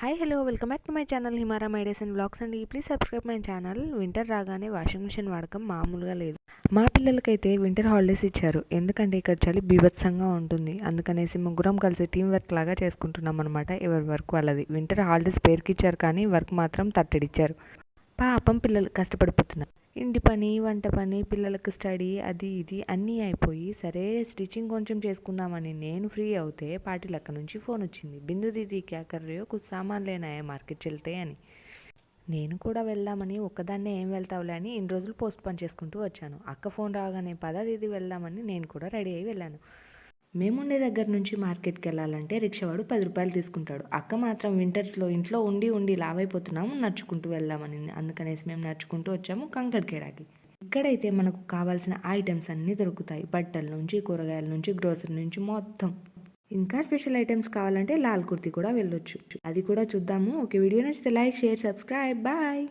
Hi hello welcome back to my channel హిమారా my days and vlogs అండి. Please subscribe my channel. Winter రాగానే washing machine వాడకం మామూలుగా లేదు. మా పిల్లలకైతే వింటర్ హాలిడేస్ ఇచ్చారు. ఎందుకంటే ఇక్కడ చలి బీభత్సంగా ఉంటుంది. అందుకనేసి ముగ్గురం కలిసి టీం వర్క్ లాగా చేసుకుంటున్నాం అనమాట. ఎవరి వర్క్ వాళ్ళది. వింటర్ హాలిడేస్ పేరుకి ఇచ్చారు కానీ వర్క్ మాత్రం తట్టడిచ్చారు. పాపం పిల్లలు కష్టపడిపోతున్నారు. ఇంటి పని, వంట పని, పిల్లలకు స్టడీ, అది ఇది అన్నీ అయిపోయి సరే స్టిచ్చింగ్ కొంచెం చేసుకుందామని నేను ఫ్రీ అవుతే పాటిలక్క నుంచి ఫోన్ వచ్చింది. బిందు దీదీ క్యా కర్ రहे हो, कुछ सामान लेना है మార్కెట్ చల్తే అని. నేను కూడా వెళ్దామని ఒక్కదాన్నే ఏం వెళ్తావులే అని ఇన్ని రోజులు పోస్ట్ పోన్ చేసుకుంటూ వచ్చాను. అక్క ఫోన్ రాగానే పద దీదీ వెళ్దామని నేను కూడా రెడీ అయ్యి వెళ్ళాను. మేముండే దగ్గర నుంచి మార్కెట్కి వెళ్ళాలంటే రిక్షావాడు 10 రూపాయలు తీసుకుంటాడు. అక్క మాత్రం వింటర్స్లో ఇంట్లో ఉండి ఉండి లావైపోతున్నాము, నడుచుకుంటూ వెళ్దామని. అందుకనేసి మేము నడుచుకుంటూ వచ్చాము కంకడ్కేడాకి. ఇక్కడైతే మనకు కావాల్సిన ఐటమ్స్ అన్నీ దొరుకుతాయి. బట్టల నుంచి, కూరగాయల నుంచి, గ్రోసరీ నుంచి మొత్తం. ఇంకా స్పెషల్ ఐటమ్స్ కావాలంటే లాల్ కుర్తి కూడా వెళ్ళొచ్చు. అది కూడా చూద్దాము. ఓకే, వీడియో నచ్చితే లైక్, షేర్, సబ్స్క్రైబ్. బాయ్.